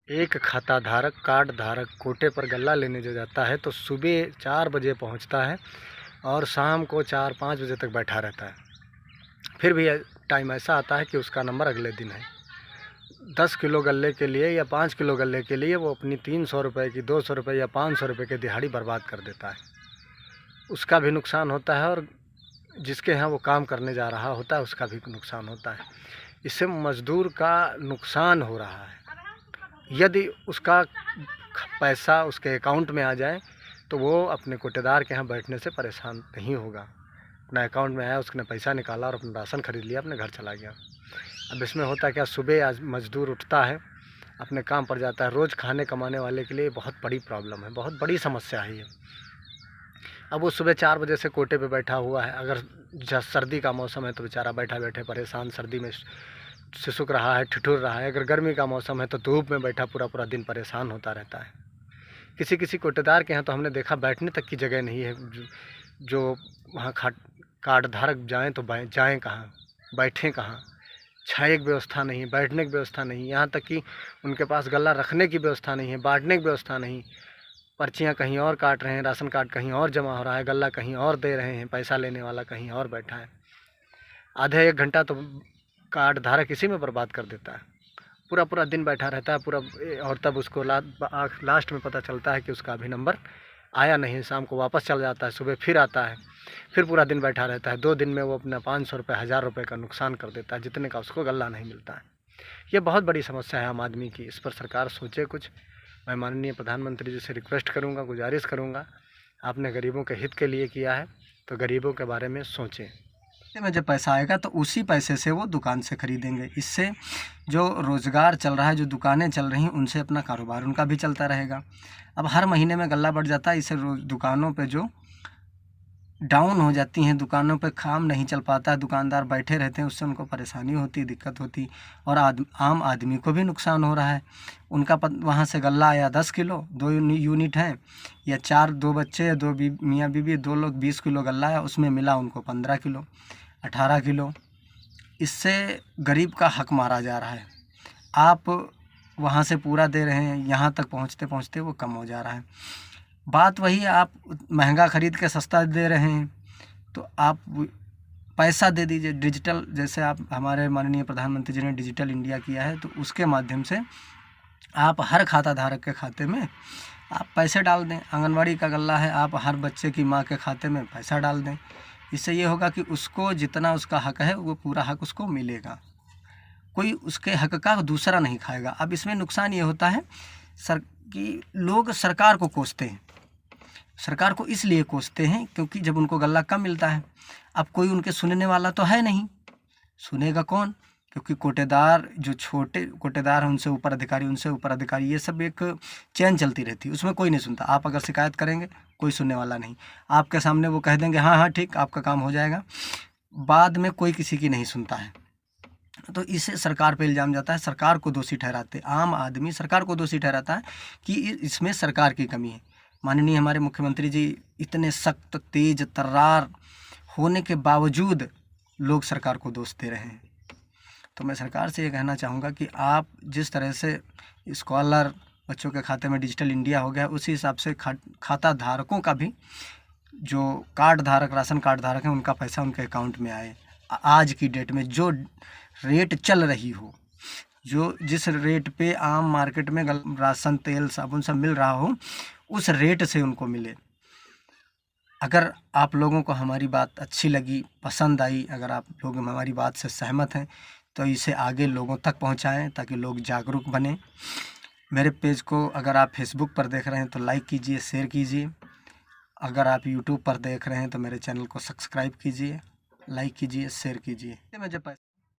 एक खाताधारक कार्ड धारक कोटे पर गल्ला लेने जो जाता है तो सुबह 4 बजे पहुंचता है और शाम को 4-5 बजे तक बैठा रहता है। फिर भी टाइम ऐसा आता है कि उसका नंबर अगले दिन है। 10 किलो गल्ले के लिए या 5 किलो गल्ले के लिए वो अपनी 300 रुपये की, 200 रुपये या 500 रुपये की दिहाड़ी बर्बाद कर देता है। उसका भी नुकसान होता है और जिसके यहाँ वो काम करने जा रहा होता है उसका भी नुकसान होता है। इससे मज़दूर का नुकसान हो रहा है। यदि उसका पैसा उसके अकाउंट में आ जाए तो वो अपने कोटेदार के यहाँ बैठने से परेशान नहीं होगा। अपना अकाउंट में आया, उसने पैसा निकाला और अपना राशन खरीद लिया, अपने घर चला गया। अब इसमें होता क्या, सुबह आज मज़दूर उठता है, अपने काम पर जाता है। रोज़ खाने कमाने वाले के लिए बहुत बड़ी प्रॉब्लम है, बहुत बड़ी समस्या है ये। अब वो सुबह 4 बजे से कोटे पे बैठा हुआ है। अगर सर्दी का मौसम है तो बेचारा बैठा बैठे परेशान, सर्दी में सिसुक रहा है, ठिठुर रहा है। अगर गर्मी का मौसम है तो धूप में बैठा पूरा पूरा दिन परेशान होता रहता है। किसी किसी कोटेदार के यहाँ तो हमने देखा बैठने तक की जगह नहीं है। जो वहाँ कार्ड धारक जाएँ तो जाएँ कहाँ, बैठें कहाँ। छाए की व्यवस्था नहीं, बैठने की व्यवस्था नहीं, यहाँ तक कि उनके पास गल्ला रखने की व्यवस्था नहीं है, बांटने की व्यवस्था नहीं। पर्चियाँ कहीं और काट रहे हैं, राशन कार्ड कहीं और जमा हो रहा है, गल्ला कहीं और दे रहे हैं, पैसा लेने वाला कहीं और बैठा है। आधा 1 घंटा तो कार्ड धारक इसी में बर्बाद कर देता है। पूरा पूरा दिन बैठा रहता है पूरा, और तब उसको लास्ट में पता चलता है कि उसका अभी नंबर आया नहीं। शाम को वापस चल जाता है, सुबह फिर आता है, फिर पूरा दिन बैठा रहता है। 2 दिन में वो अपना 500 रुपये, 1000 रुपये का नुकसान कर देता है, जितने का उसको गल्ला नहीं मिलता है। ये बहुत बड़ी समस्या है आम आदमी की। इस पर सरकार सोचे कुछ। मैं माननीय प्रधानमंत्री जी से रिक्वेस्ट करूँगा, गुजारिश करूँगा, आपने गरीबों के हित के लिए किया है तो गरीबों के बारे में सोचें। में जब पैसा आएगा तो उसी पैसे से वो दुकान से खरीदेंगे। इससे जो रोज़गार चल रहा है, जो दुकानें चल रही हैं, उनसे अपना कारोबार उनका भी चलता रहेगा। अब हर महीने में गल्ला बढ़ जाता है, इससे दुकानों पे जो डाउन हो जाती हैं, दुकानों पे काम नहीं चल पाता है, दुकानदार बैठे रहते हैं, उससे उनको परेशानी होती, दिक्कत होती, और आम आदमी को भी नुकसान हो रहा है। उनका वहाँ से गल्ला आया 10 किलो, 2 यूनिट हैं या 2 बच्चे या 2 मियाँ बीवी, 2 लोग 20 किलो गल्ला आया, उसमें मिला उनको 15 किलो, 18 किलो। इससे गरीब का हक मारा जा रहा है। आप वहाँ से पूरा दे रहे हैं, यहाँ तक पहुँचते पहुँचते वो कम हो जा रहा है। बात वही है, आप महंगा ख़रीद के सस्ता दे रहे हैं तो आप पैसा दे दीजिए डिजिटल। जैसे आप हमारे माननीय प्रधानमंत्री जी ने डिजिटल इंडिया किया है, तो उसके माध्यम से आप हर खाता धारक के खाते में आप पैसे डाल दें। आंगनवाड़ी का गल्ला है, आप हर बच्चे की माँ के खाते में पैसा डाल दें। इससे ये होगा कि उसको जितना उसका हक है वो पूरा हक उसको मिलेगा, कोई उसके हक का दूसरा नहीं खाएगा। अब इसमें नुकसान ये होता है कि लोग सरकार को कोसते हैं। सरकार को इसलिए कोसते हैं क्योंकि जब उनको गल्ला कम मिलता है, अब कोई उनके सुनने वाला तो है नहीं, सुनेगा कौन? क्योंकि कोटेदार, जो छोटे कोटेदार हैं, उनसे ऊपर अधिकारी, उनसे ऊपर अधिकारी, ये सब एक चैन चलती रहती है, उसमें कोई नहीं सुनता। आप अगर शिकायत करेंगे, कोई सुनने वाला नहीं। आपके सामने वो कह देंगे हाँ हाँ ठीक, आपका काम हो जाएगा, बाद में कोई किसी की नहीं सुनता है। तो इससे सरकार पे इल्ज़ाम जाता है, सरकार को दोषी ठहराते, आम आदमी सरकार को दोषी ठहराता है कि इसमें सरकार की कमी है। माननीय हमारे मुख्यमंत्री जी इतने सख्त, तेज तर्रार होने के बावजूद लोग सरकार को दोष दे रहे हैं। तो मैं सरकार से ये कहना चाहूँगा कि आप जिस तरह से स्कॉलर बच्चों के खाते में डिजिटल इंडिया हो गया, उसी हिसाब से खाता धारकों का भी, जो कार्ड धारक, राशन कार्ड धारक हैं, उनका पैसा उनके अकाउंट में आए। आज की डेट में जो रेट चल रही हो, जो जिस रेट पे आम मार्केट में राशन, तेल, साबुन सब मिल रहा हो, उस रेट से उनको मिले। अगर आप लोगों को हमारी बात अच्छी लगी, पसंद आई, अगर आप लोग हमारी बात से सहमत हैं तो इसे आगे लोगों तक पहुंचाएं ताकि लोग जागरूक बने। मेरे पेज को अगर आप फेसबुक पर देख रहे हैं तो लाइक कीजिए, शेयर कीजिए। अगर आप यूट्यूब पर देख रहे हैं तो मेरे चैनल को सब्सक्राइब कीजिए, लाइक कीजिए, शेयर कीजिए। मैं जब